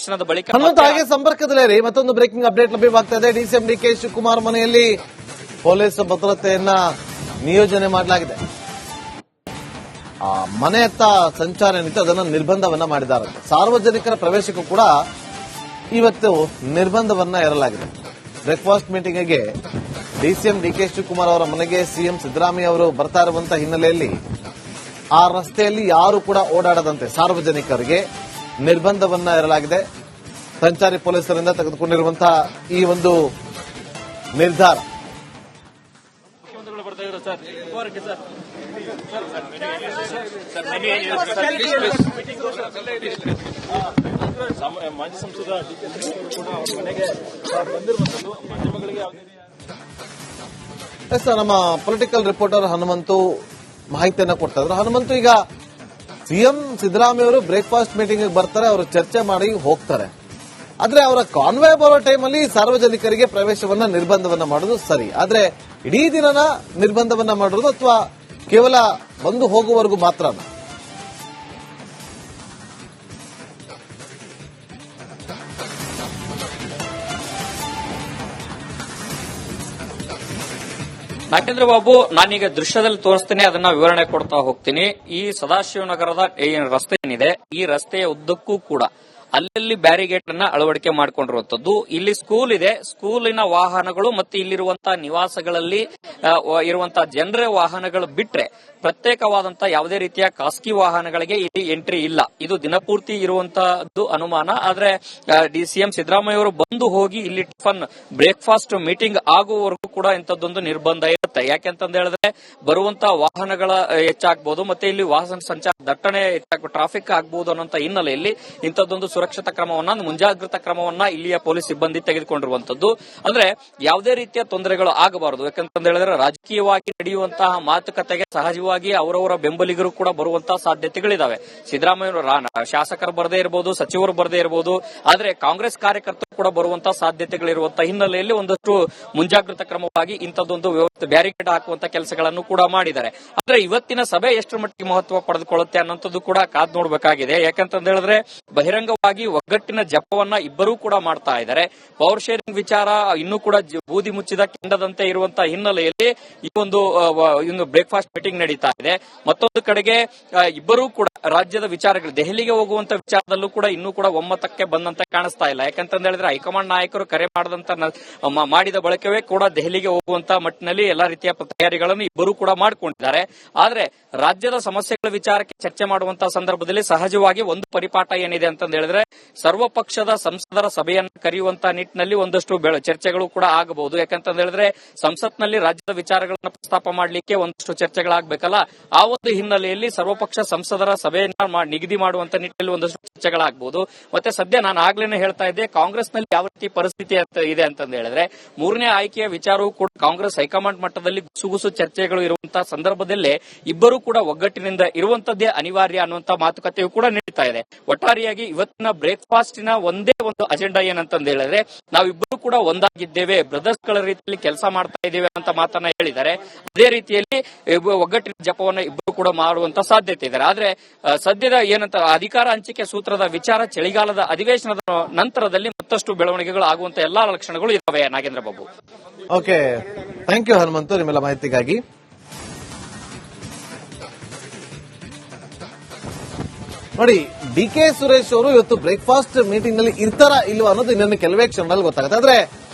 ದರ್ಶನದ ಬಳಿಕ ಹಾಗೆ ಸಂಪರ್ಕದಲ್ಲೇ ರೀ ಮತ್ತೊಂದು ಬ್ರೇಕಿಂಗ್ ಅಪ್ಡೇಟ್ ಲಭ್ಯವಾಗ್ತಾ ಇದೆ. ಡಿಸಿಎಂ ಡಿಕೆ ಶಿವಕುಮಾರ್ ಮನೆಯಲ್ಲಿ ಪೊಲೀಸ್ ಭದ್ರತೆಯನ್ನ ನಿಯೋಜನೆ ಮಾಡಲಾಗಿದೆ. ಮನೆಯತ್ತ ಸಂಚಾರ ಏನಿತ್ತು ಅದನ್ನು ನಿರ್ಬಂಧವನ್ನ ಮಾಡಿದ್ದಾರೆ. ಸಾರ್ವಜನಿಕರ ಪ್ರವೇಶಕ್ಕೂ ಕೂಡ ಇವತ್ತು ನಿರ್ಬಂಧವನ್ನ ಹೇರಲಾಗಿದೆ. ಬ್ರೇಕ್ಫಾಸ್ಟ್ ಮೀಟಿಂಗ್ಗೆ ಡಿಸಿಎಂ ಡಿಕೆ ಶಿವಕುಮಾರ್ ಅವರ ಮನೆಗೆ ಸಿಎಂ ಸಿದ್ದರಾಮಯ್ಯ ಅವರು ಬರ್ತಾ ಇರುವಂತಹ ಹಿನ್ನೆಲೆಯಲ್ಲಿ ಆ ರಸ್ತೆಯಲ್ಲಿ ಯಾರು ಕೂಡ ಓಡಾಡದಂತೆ ಸಾರ್ವಜನಿಕರಿಗೆ ನಿರ್ಬಂಧವನ್ನ ಹೇರಲಾಗಿದೆ. ಸಂಚಾರಿ ಪೊಲೀಸರಿಂದ ತೆಗೆದುಕೊಂಡಿರುವಂತಹ ಈ ಒಂದು ನಿರ್ಧಾರ ಮಾಜಿ ಸಂಸದ ಡಿಕೆ ಕೂಡ ಅವರ ಮನೆಗೆ ಬಂದಿರುವಂತದ್ದು ಮಾಧ್ಯಮಗಳಿಗೆ ನಮ್ಮ ಪೊಲಿಟಿಕಲ್ ರಿಪೋರ್ಟರ್ ಹನುಮಂತು ಮಾಹಿತಿಯನ್ನ ಕೊಡ್ತಾ ಇದ್ರು. ಹನುಮಂತು, ಈಗ ಸಿಎಂ ಸಿದ್ದರಾಮಯ್ಯ ಅವರು ಬ್ರೇಕ್ಫಾಸ್ಟ್ ಮೀಟಿಂಗ್ ಬರ್ತಾರೆ, ಅವರು ಚರ್ಚೆ ಮಾಡಿ ಹೋಗ್ತಾರೆ. ಆದ್ರೆ ಅವರ ಕಾನ್ವಾಯ್ ಬರೋ ಟೈಮಲ್ಲಿ ಸಾರ್ವಜನಿಕರಿಗೆ ಪ್ರವೇಶವನ್ನ ನಿರ್ಬಂಧವನ್ನ ಮಾಡೋದು ಸರಿ. ಆದ್ರೆ ಇಡೀ ದಿನನ ನಿರ್ಬಂಧವನ್ನ ಮಾಡೋದು ಅಥವಾ ಕೇವಲ ಬಂದು ಹೋಗುವವರೆಗೂ ಮಾತ್ರನಾ? ನಾಗೇಂದ್ರ ಬಾಬು, ನಾನೀಗ ದೃಶ್ಯದಲ್ಲಿ ತೋರಿಸ್ತೇನೆ, ಅದನ್ನ ವಿವರಣೆ ಕೊಡ್ತಾ ಹೋಗ್ತೀನಿ. ಈ ಸದಾಶಿವನಗರದ ರಸ್ತೆ ಏನಿದೆ, ಈ ರಸ್ತೆಯ ಉದ್ದಕ್ಕೂ ಕೂಡ ಅಲ್ಲಲ್ಲಿ ಬ್ಯಾರಿಗೇಡ್ ಅನ್ನ ಅಳವಡಿಕೆ ಮಾಡಿಕೊಂಡಿರುವಂತದ್ದು. ಇಲ್ಲಿ ಸ್ಕೂಲ್ ಇದೆ, ಸ್ಕೂಲಿನ ವಾಹನಗಳು ಮತ್ತೆ ಇಲ್ಲಿರುವಂತಹ ನಿವಾಸಗಳಲ್ಲಿ ಇರುವಂತಹ ಜನರ ವಾಹನಗಳು ಬಿಟ್ರೆ ಪ್ರತ್ಯೇಕವಾದಂತಹ ಯಾವುದೇ ರೀತಿಯ ಖಾಸಗಿ ವಾಹನಗಳಿಗೆ ಇಲ್ಲಿ ಎಂಟ್ರಿ ಇಲ್ಲ. ಇದು ದಿನಪೂರ್ತಿ ಇರುವಂತಹದ್ದು ಅನುಮಾನ. ಆದ್ರೆ ಸಿಎಂ ಸಿದ್ದರಾಮಯ್ಯ ಅವರು ಬಂದು ಹೋಗಿ ಇಲ್ಲಿ ಟಿಫನ್ ಬ್ರೇಕ್ಫಾಸ್ಟ್ ಮೀಟಿಂಗ್ ಆಗುವವರೆಗೂ ಕೂಡ ಇಂಥದ್ದೊಂದು ನಿರ್ಬಂಧ ಇರುತ್ತೆ. ಯಾಕೆಂತಂದ ಹೇಳಿದ್ರೆ ಬರುವಂತಹ ವಾಹನಗಳ ಹೆಚ್ಚಾಗಬಹುದು, ಮತ್ತೆ ಇಲ್ಲಿ ವಾಹನ ಸಂಚಾರ ದಟ್ಟಣೆ ಹೆಚ್ಚಾಗ ಟ್ರಾಫಿಕ್ ಆಗಬಹುದು ಅನ್ನೋ ಹಿನ್ನೆಲೆಯಲ್ಲಿ ಇಂಥದ್ದೊಂದು ಸುರಕ್ಷತಾ ಕ್ರಮವನ್ನ, ಮುಂಜಾಗ್ರತಾ ಕ್ರಮವನ್ನ ಇಲ್ಲಿಯ ಪೊಲೀಸ್ ಸಿಬ್ಬಂದಿ ತೆಗೆದುಕೊಂಡಿರುವಂತದ್ದು. ಅಂದ್ರೆ ಯಾವುದೇ ರೀತಿಯ ತೊಂದರೆಗಳು ಆಗಬಾರದು. ಯಾಕಂತ ಹೇಳಿದ್ರೆ ರಾಜಕೀಯವಾಗಿ ನಡೆಯುವಂತಹ ಮಾತುಕತೆಗೆ ಸಹಜವಾಗಿ ಅವರವರ ಬೆಂಬಲಿಗರು ಕೂಡ ಬರುವಂತಹ ಸಾಧ್ಯತೆಗಳಿದಾವೆ. ಸಿದ್ದರಾಮಯ್ಯ ಶಾಸಕರು ಬರದೇ ಇರಬಹುದು, ಸಚಿವರು ಬರದೇ ಇರಬಹುದು, ಆದ್ರೆ ಕಾಂಗ್ರೆಸ್ ಕಾರ್ಯಕರ್ತರು ಕೂಡ ಬರುವಂತಹ ಸಾಧ್ಯತೆಗಳಿರುವಂತಹ ಹಿನ್ನೆಲೆಯಲ್ಲಿ ಒಂದಷ್ಟು ಮುಂಜಾಗ್ರತಾ ಕ್ರಮವಾಗಿ ಇಂಥದ್ದೊಂದು ವ್ಯವಸ್ಥೆ ಬ್ಯಾರಿಕೇಡ್ ಹಾಕುವಂತ ಕೆಲಸಗಳನ್ನು ಕೂಡ ಮಾಡಿದ್ದಾರೆ. ಆದ್ರೆ ಇವತ್ತಿನ ಸಭೆ ಎಷ್ಟು ಮಟ್ಟಿಗೆ ಮಹತ್ವ ಪಡೆದುಕೊಳ್ಳುತ್ತೆ ಅನ್ನೋಂಥದ್ದು ಕೂಡ ಕಾದ್ ನೋಡಬೇಕಾಗಿದೆ. ಯಾಕಂತ ಹೇಳಿದ್ರೆ ಬಹಿರಂಗವಾಗಿ ಒಗ್ಗಟ್ಟಿನ ಜಪವನ್ನ ಇಬ್ಬರೂ ಕೂಡ ಮಾಡ್ತಾ ಇದ್ದಾರೆ. ಪವರ್ ಶೇರಿಂಗ್ ವಿಚಾರ ಇನ್ನೂ ಕೂಡ ಬೂದಿ ಮುಚ್ಚಿದ ಕೆಂಡದಂತೆ ಇರುವಂತಹ ಹಿನ್ನೆಲೆಯಲ್ಲಿ ಈ ಒಂದು ಬ್ರೇಕ್ಫಾಸ್ಟ್ ಮೀಟಿಂಗ್ ನಡೀತಾ ಇದೆ. ಮತ್ತೊಂದು ಕಡೆಗೆ ಇಬ್ಬರೂ ಕೂಡ ರಾಜ್ಯದ ವಿಚಾರಗಳು, ದೆಹಲಿಗೆ ಹೋಗುವಂತ ವಿಚಾರದಲ್ಲೂ ಕೂಡ ಇನ್ನೂ ಕೂಡ ಒಮ್ಮತಕ್ಕೆ ಬಂದಂತೆ ಕಾಣಿಸ್ತಾ ಇಲ್ಲ. ಯಾಕಂತ ಹೇಳಿದ್ರೆ ಹೈಕಮಾಂಡ್ ನಾಯಕರು ಕರೆ ಮಾಡಿದ ಬಳಿಕವೇ ಕೂಡ ದೆಹಲಿಗೆ ಹೋಗುವಂತ ಮಟ್ಟಿನಲ್ಲಿ ಎಲ್ಲಾ ರೀತಿಯ ತಯಾರಿಗಳನ್ನು ಇಬ್ಬರೂ ಕೂಡ ಮಾಡಿಕೊಂಡಿದ್ದಾರೆ. ಆದ್ರೆ ರಾಜ್ಯದ ಸಮಸ್ಯೆಗಳ ವಿಚಾರಕ್ಕೆ ಚರ್ಚೆ ಮಾಡುವಂತಹ ಸಂದರ್ಭದಲ್ಲಿ ಸಹಜವಾಗಿ ಒಂದು ಪರಿಪಾಠ ಏನಿದೆ ಅಂತ ಹೇಳಿದ್ರೆ ಸರ್ವಪಕ್ಷದ ಸಂಸದರ ಸಭೆಯನ್ನು ಕರೆಯುವಂತಹ ನಿಟ್ಟಿನಲ್ಲಿ ಒಂದಷ್ಟು ಚರ್ಚೆಗಳು ಕೂಡ ಆಗಬಹುದು. ಯಾಕಂತ ಹೇಳಿದ್ರೆ ಸಂಸತ್ನಲ್ಲಿ ರಾಜ್ಯದ ವಿಚಾರಗಳನ್ನು ಪ್ರಸ್ತಾಪ ಮಾಡಲಿಕ್ಕೆ ಒಂದಷ್ಟು ಚರ್ಚೆಗಳಾಗಬೇಕಲ್ಲ. ಆ ಒಂದು ಹಿನ್ನೆಲೆಯಲ್ಲಿ ಸರ್ವಪಕ್ಷ ಸಂಸದರ ಸಭೆಯನ್ನ ನಿಗದಿ ಮಾಡುವಂತ ನಿಟ್ಟಿನಲ್ಲಿ ಒಂದಷ್ಟು ಚರ್ಚೆಗಳಾಗಬಹುದು. ಮತ್ತೆ ಸದ್ಯ ನಾನು ಆಗ್ಲೇನೆ ಹೇಳ್ತಾ ಇದ್ದೆ, ಕಾಂಗ್ರೆಸ್ನಲ್ಲಿ ಯಾವ ರೀತಿ ಪರಿಸ್ಥಿತಿ ಇದೆ ಅಂತ ಹೇಳಿದ್ರೆ ಮೂರನೇ ಆಯ್ಕೆಯ ವಿಚಾರವೂ ಕೂಡ ಕಾಂಗ್ರೆಸ್ ಹೈಕಮಾಂಡ್ ಮಟ್ಟದಲ್ಲಿ ಗುಸುಗುಸು ಚರ್ಚೆಗಳು ಇರುವಂತಹ ಸಂದರ್ಭದಲ್ಲೇ ಇಬ್ಬರೂ ಕೂಡ ಒಗ್ಗಟ್ಟಿನಿಂದ ಇರುವಂತದ್ದೇ ಅನಿವಾರ್ಯ ಅನ್ನುವಂತ ಮಾತುಕತೆಯೂ ಕೂಡ ನಡೀತಾ ಇದೆ. ಒಟ್ಟಾರೆಯಾಗಿ ಇವತ್ತಿನ ಬ್ರೇಕ್ಫಾಸ್ಟಿನ ಒಂದೇ ಒಂದು ಅಜೆಂಡಾ ಏನಂತಂದ ಹೇಳಿದ್ರೆ ನಾವಿಬ್ಬರು ಕೂಡ ಒಂದಾಗಿದ್ದೇವೆ, ಬ್ರದರ್ಸ್ ಗಳ ರೀತಿಯಲ್ಲಿ ಕೆಲಸ ಮಾಡ್ತಾ ಇದ್ದೇವೆ ಅಂತ ಮಾತನ್ನ ಹೇಳಿದ್ದಾರೆ. ಅದೇ ರೀತಿಯಲ್ಲಿ ಒಗ್ಗಟ್ಟಿನ ಜಪವನ್ನ ಇಬ್ಬರು ಕೂಡ ಮಾಡುವಂತ ಸಾಧ್ಯತೆ ಇದೆ. ಆದ್ರೆ ಸದ್ಯದ ಏನಂತ ಅಧಿಕಾರ ಹಂಚಿಕೆ ಸೂತ್ರದ ವಿಚಾರ ಚಳಿಗಾಲದ ಅಧಿವೇಶನದ ನಂತರದಲ್ಲಿ ಮತ್ತಷ್ಟು ಬೆಳವಣಿಗೆಗಳು ಆಗುವಂತ ಎಲ್ಲಾ ಲಕ್ಷಣಗಳು ಇದ್ದಾವೆ. Nagendra Babu, okay, thank you Hanumanthu ನಿಮ್ಮೆಲ್ಲ ಮಾಹಿತಿಗಾಗಿ. ನೋಡಿ, ಡಿಕೆ ಸುರೇಶ್ ಅವರು ಇವತ್ತು ಬ್ರೇಕ್ಫಾಸ್ಟ್ ಮೀಟಿಂಗ್ ನಲ್ಲಿ ಇರ್ತಾರಾ ಇಲ್ವಾ ಅನ್ನೋದು ಇನ್ನೊಂದು ಕೆಲವೇ ಕ್ಷಣದಲ್ಲಿ ಗೊತ್ತಾಗುತ್ತೆ. ಆದ್ರೆ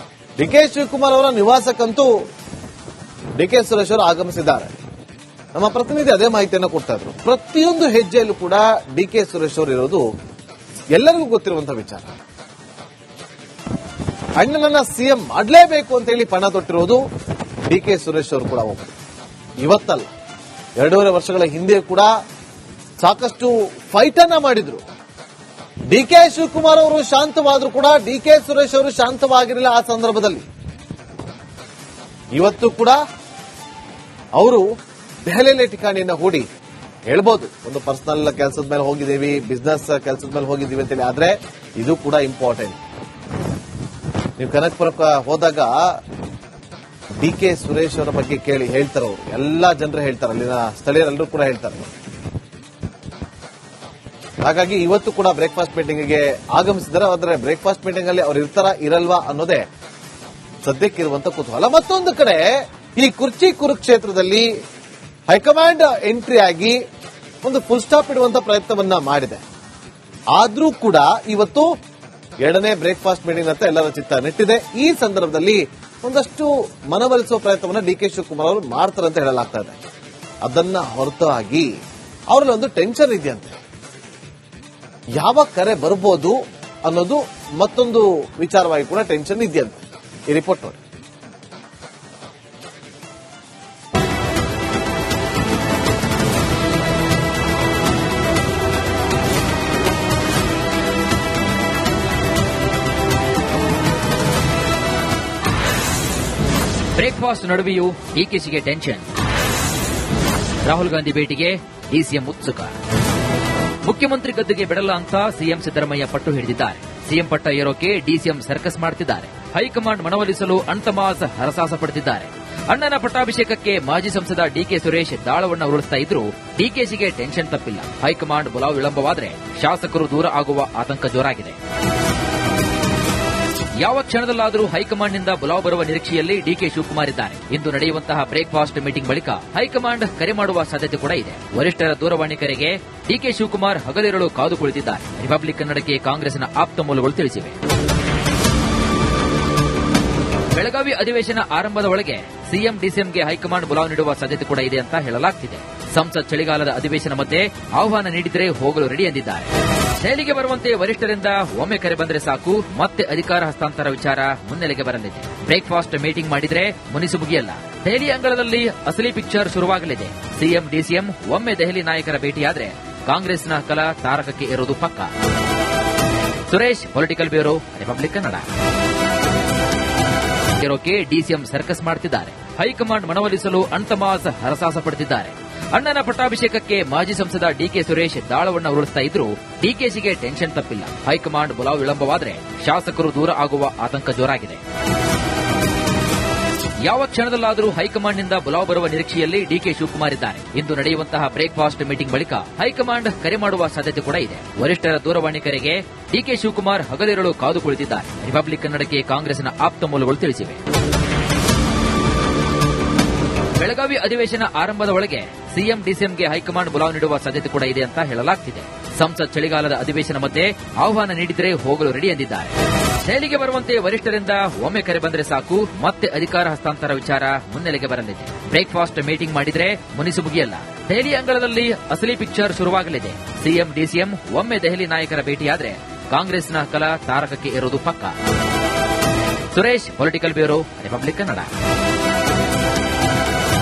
ಡಿಕೆ ಶಿವಕುಮಾರ್ ಅವರ ನಿವಾಸಕ್ಕಂತೂ ಡಿಕೆ ಸುರೇಶ್ ಅವರು ಆಗಮಿಸಿದ್ದಾರೆ. ನಮ್ಮ ಪ್ರತಿನಿಧಿ ಅದೇ ಮಾಹಿತಿಯನ್ನು ಕೊಡ್ತಾ ಇದ್ರು. ಪ್ರತಿಯೊಂದು ಹೆಜ್ಜೆಯಲ್ಲೂ ಕೂಡ ಡಿಕೆ ಸುರೇಶ್ ಅವರು ಇರೋದು ಎಲ್ಲರಿಗೂ ಗೊತ್ತಿರುವಂತಹ ವಿಚಾರ. ಅಣ್ಣನನ್ನ ಸಿಎಂ ಮಾಡಲೇಬೇಕು ಅಂತ ಹೇಳಿ ಪಣ ತೊಟ್ಟಿರೋದು ಡಿಕೆ ಸುರೇಶ್ ಅವರು ಕೂಡ ಒಬ್ಬರು. ಇವತ್ತಲ್ಲ, 2.5 ವರ್ಷಗಳ ಹಿಂದೆ ಕೂಡ ಸಾಕಷ್ಟು ಫೈಟ್ ಅನ್ನ ಮಾಡಿದ್ರು. ಡಿಕೆ ಶಿವಕುಮಾರ್ ಅವರು ಶಾಂತವಾದ್ರು ಕೂಡ ಡಿಕೆ ಸುರೇಶ್ ಅವರು ಶಾಂತವಾಗಿರಲಿಲ್ಲ ಆ ಸಂದರ್ಭದಲ್ಲಿ. ಇವತ್ತು ಕೂಡ ಅವರು ದೆಹಲಿಯಲ್ಲಿ ಠಿಕಾಣಿಯನ್ನ ಹೂಡಿ ಹೇಳ್ಬೋದು, ಒಂದು ಪರ್ಸನಲ್ ಕೆಲಸದ ಮೇಲೆ ಹೋಗಿದ್ದೀವಿ, ಬಿಸ್ನೆಸ್ ಕೆಲಸದ ಮೇಲೆ ಹೋಗಿದ್ದೀವಿ ಅಂತೇಳಿ. ಆದ್ರೆ ಇದು ಕೂಡ ಇಂಪಾರ್ಟೆಂಟ್. ನೀವು ಕನಕಪುರಕ್ಕೆ ಹೋದಾಗ ಡಿಕೆ ಸುರೇಶ್ ಅವರ ಬಗ್ಗೆ ಕೇಳಿ ಹೇಳ್ತಾರೆ, ಅವರು ಎಲ್ಲಾ ಜನರು ಹೇಳ್ತಾರೆ, ಅಲ್ಲಿನ ಸ್ಥಳೀಯರೆಲ್ಲರೂ ಕೂಡ ಹೇಳ್ತಾರೆ. ಹಾಗಾಗಿ ಇವತ್ತು ಕೂಡ ಬ್ರೇಕ್ಫಾಸ್ಟ್ ಮೀಟಿಂಗ್ಗೆ ಆಗಮಿಸಿದ್ದಾರೆ. ಆದರೆ ಬ್ರೇಕ್ಫಾಸ್ಟ್ ಮೀಟಿಂಗ್ ಅಲ್ಲಿ ಅವ್ರು ಇರ್ತಾರಾ ಇರಲ್ವಾ ಅನ್ನೋದೇ ಸದ್ಯಕ್ಕಿರುವಂತ ಕುತೂಹಲ. ಮತ್ತೊಂದು ಕಡೆ ಈ ಕುರ್ಚಿ ಕುರುಕ್ಷೇತ್ರದಲ್ಲಿ ಹೈಕಮಾಂಡ್ ಎಂಟ್ರಿ ಆಗಿ ಒಂದು ಫುಲ್ ಸ್ಟಾಪ್ ಇಡುವಂತ ಪ್ರಯತ್ನವನ್ನ ಮಾಡಿದೆ. ಆದ್ರೂ ಕೂಡ ಇವತ್ತು ಎರಡನೇ ಬ್ರೇಕ್ಫಾಸ್ಟ್ ಮೀಟಿಂಗ್ ಅಂತ ಎಲ್ಲರ ಚಿತ್ತ ನೆಟ್ಟಿದೆ. ಈ ಸಂದರ್ಭದಲ್ಲಿ ಒಂದಷ್ಟು ಮನವೊಲಿಸುವ ಪ್ರಯತ್ನವನ್ನ ಡಿ.ಕೆ. ಶಿವಕುಮಾರ್ ಅವರು ಮಾಡ್ತಾರೆ ಅಂತ ಹೇಳಲಾಗ್ತಾ ಇದೆ. ಅದನ್ನ ಹೊರತಾಗಿ ಅವರಲ್ಲಿ ಒಂದು ಟೆನ್ಷನ್ ಇದೆಯಂತೆ. ಯಾವ ಕರೆ ಬರ್ಬೋದು ಅನ್ನೋದು ಮತ್ತೊಂದು ವಿಚಾರವಾಗಿ ಕೂಡ ಟೆನ್ಷನ್ ಇದೆಯಂತೆ. ಈ ರಿಪೋರ್ಟ್ ನೋಡಿ. ಬ್ರೇಕ್ಫಾಸ್ಟ್ ನಡುವೆಯೂ ಡಿಕೆಶಿಗೆ ಟೆನ್ಷನ್. ರಾಹುಲ್ ಗಾಂಧಿ ಭೇಟಿಗೆ ಡಿಸಿಎಂ ಉತ್ಸುಕ. ಮುಖ್ಯಮಂತ್ರಿ ಗದ್ದುಗೆ ಬಿಡಲ್ಲ ಅಂತ ಸಿಎಂ ಸಿದ್ದರಾಮಯ್ಯ ಪಟ್ಟು ಹಿಡಿದಿದ್ದಾರೆ. ಸಿಎಂ ಪಟ್ಟ ಏರೋಕೆ ಡಿಸಿಎಂ ಸರ್ಕಸ್ ಮಾಡುತ್ತಿದ್ದಾರೆ. ಹೈಕಮಾಂಡ್ ಮನವೊಲಿಸಲು ಅಣ್ತಮಾಸ್ ಹರಸಾಹಸ ಪಡುತ್ತಿದ್ದಾರೆ. ಅಣ್ಣನ ಪಟ್ಟಾಭಿಷೇಕಕ್ಕೆ ಮಾಜಿ ಸಂಸದ ಡಿಕೆ ಸುರೇಶ್ ದಾಳವನ್ನ ಉರುಳಿಸ್ತಾ ಇದ್ರೂ ಡಿಕೆಶಿಗೆ ಟೆನ್ಷನ್ ತಪ್ಪಿಲ್ಲ. ಹೈಕಮಾಂಡ್ ಬುಲಾವ್ ವಿಳಂಬವಾದರೆ ಶಾಸಕರು ದೂರ ಆಗುವ ಆತಂಕ ಜೋರಾಗಿದೆ. ಯಾವ ಕ್ಷಣದಲ್ಲಾದರೂ ಹೈಕಮಾಂಡ್ನಿಂದ ಬುಲಾವ್ ಬರುವ ನಿರೀಕ್ಷೆಯಲ್ಲಿ ಡಿಕೆ ಶಿವಕುಮಾರ್ ಇದ್ದಾರೆ. ಇಂದು ನಡೆಯುವಂತಹ ಬ್ರೇಕ್ಫಾಸ್ಟ್ ಮೀಟಿಂಗ್ ಬಳಿಕ ಹೈಕಮಾಂಡ್ ಕರೆ ಮಾಡುವ ಸಾಧ್ಯತೆ ಕೂಡ ಇದೆ. ವರಿಷ್ಠರ ದೂರವಾಣಿ ಕರೆಗೆ ಡಿಕೆ ಶಿವಕುಮಾರ್ ಹಗಲಿರುಳು ಕಾದು ಕುಳಿತಿದ್ದಾರೆ. ರಿಪಬ್ಲಿಕ್ ಕನ್ನಡಕ್ಕೆ ಕಾಂಗ್ರೆಸ್ನ ಆಪ್ತ ಮೂಲಗಳು ತಿಳಿಸಿವೆ. ಬೆಳಗಾವಿ ಅಧಿವೇಶನ ಆರಂಭದ ಒಳಗೆ ಸಿಎಂ ಡಿಸಿಎಂಗೆ ಹೈಕಮಾಂಡ್ ಬುಲಾವ್ ನೀಡುವ ಸಾಧ್ಯತೆ ಕೂಡ ಇದೆ ಅಂತ ಹೇಳಲಾಗ್ತಿದೆ. ಸಂಸತ್ ಚಳಿಗಾಲದ ಅಧಿವೇಶನ ಮಧ್ಯೆ ಆಹ್ವಾನ ನೀಡಿದರೆ ಹೋಗಲು ರೆಡಿ ಎಂದಿದ್ದಾರೆ. ದೆಹಲಿಗೆ ಬರುವಂತೆ ವರಿಷ್ಠರಿಂದ ಒಮ್ಮೆ ಕರೆ ಬಂದರೆ ಸಾಕು, ಮತ್ತೆ ಅಧಿಕಾರ ಹಸ್ತಾಂತರ ವಿಚಾರ ಮುನ್ನೆಲೆಗೆ ಬರಲಿದೆ. ಬ್ರೇಕ್ಫಾಸ್ಟ್ ಮೀಟಿಂಗ್ ಮಾಡಿದ್ರೆ ಮುನಿಸು ಮುಗಿಯಲ್ಲ. ದೆಹಲಿ ಅಂಗಳದಲ್ಲಿ ಅಸಲಿ ಪಿಕ್ಚರ್ ಶುರುವಾಗಲಿದೆ. ಸಿಎಂ ಡಿಸಿಎಂ ಒಮ್ಮೆ ದೆಹಲಿ ನಾಯಕರ ಭೇಟಿಯಾದ್ರೆ ಕಾಂಗ್ರೆಸ್ನ ಕಲ ತಾರಕಕ್ಕೆ ಇರುವುದು ಪಕ್ಕ. Suresh, political bureau, republic Kannada. DCM circus ಮಾಡುತ್ತಿದ್ದಾರೆ. ಹೈಕಮಾಂಡ್ ಮನವೊಲಿಸಲು ಅಣ್ತಮಾಸ್ ಹರಸಾಹಸ ಪಡುತ್ತಿದ್ದಾರೆ. ಅಣ್ಣನ ಪಟ್ಟಾಭಿಷೇಕಕ್ಕೆ ಮಾಜಿ ಸಂಸದ ಡಿಕೆ ಸುರೇಶ್ ದಾಳವನ್ನ ಉರುಳಿಸ್ತಾ ಇದ್ರೂ ಡಿಕೆಶಿಗೆ ಟೆನ್ಷನ್ ತಪ್ಪಿಲ್ಲ. ಹೈಕಮಾಂಡ್ ಬುಲಾವ್ ವಿಳಂಬವಾದರೆ ಶಾಸಕರು ದೂರ ಆಗುವ ಆತಂಕ ಜೋರಾಗಿದೆ. ಯಾವ ಕ್ಷಣದಲ್ಲಾದರೂ ಹೈಕಮಾಂಡ್ನಿಂದ ಬುಲಾವ್ ಬರುವ ನಿರೀಕ್ಷೆಯಲ್ಲಿ ಡಿಕೆ ಶಿವಕುಮಾರ್ ಇದ್ದಾರೆ. ಇಂದು ನಡೆಯುವಂತಹ ಬ್ರೇಕ್ಫಾಸ್ಟ್ ಮೀಟಿಂಗ್ ಬಳಿಕ ಹೈಕಮಾಂಡ್ ಕರೆ ಮಾಡುವ ಸಾಧ್ಯತೆ ಕೂಡ ಇದೆ. ವರಿಷ್ಠರ ದೂರವಾಣಿ ಕರೆಗೆ ಡಿಕೆ ಶಿವಕುಮಾರ್ ಹಗಲಿರುಳು ಕಾದು ಕುಳಿತಿದ್ದಾರೆ. ರಿಪಬ್ಲಿಕ್ ಕನ್ನಡಕ್ಕೆ ಕಾಂಗ್ರೆಸ್ನ ಆಪ್ತ ಮೂಲಗಳು ತಿಳಿಸಿವೆ. ಬೆಳಗಾವಿ ಅಧಿವೇಶನ ಆರಂಭದ ಒಳಗೆ ಸಿಎಂ ಡಿಸಿಎಂಗೆ ಹೈಕಮಾಂಡ್ ಬುಲಾವ್ ನೀಡುವ ಸಾಧ್ಯತೆ ಕೂಡ ಇದೆ ಅಂತ ಹೇಳಲಾಗ್ತಿದೆ. ಸಂಸತ್ ಚಳಿಗಾಲದ ಅಧಿವೇಶನ ಮಧ್ಯೆ ಆಹ್ವಾನ ನೀಡಿದರೆ ಹೋಗಲು ರೆಡಿ ಎಂದಿದ್ದಾರೆ. ದೆಹಲಿಗೆ ಬರುವಂತೆ ವರಿಷ್ಠರಿಂದ ಒಮ್ಮೆ ಕರೆ ಬಂದರೆ ಸಾಕು, ಮತ್ತೆ ಅಧಿಕಾರ ಹಸ್ತಾಂತರ ವಿಚಾರ ಮುನ್ನೆಲೆಗೆ ಬರಲಿದೆ. ಬ್ರೇಕ್ಫಾಸ್ಟ್ ಮೀಟಿಂಗ್ ಮಾಡಿದ್ರೆ ಮುನಿಸು ಮುಗಿಯಲ್ಲ. ದೆಹಲಿ ಅಂಗಳದಲ್ಲಿ ಅಸಲಿ ಪಿಕ್ಚರ್ ಶುರುವಾಗಲಿದೆ. ಸಿಎಂ ಡಿಸಿಎಂ ಒಮ್ಮೆ ದೆಹಲಿ ನಾಯಕರ ಭೇಟಿಯಾದ್ರೆ ಕಾಂಗ್ರೆಸ್ನ ಕಲ ತಾರಕಕ್ಕೆ ಇರುವುದು ಪಕ್ಕ. Suresh, political bureau, republic Kannada.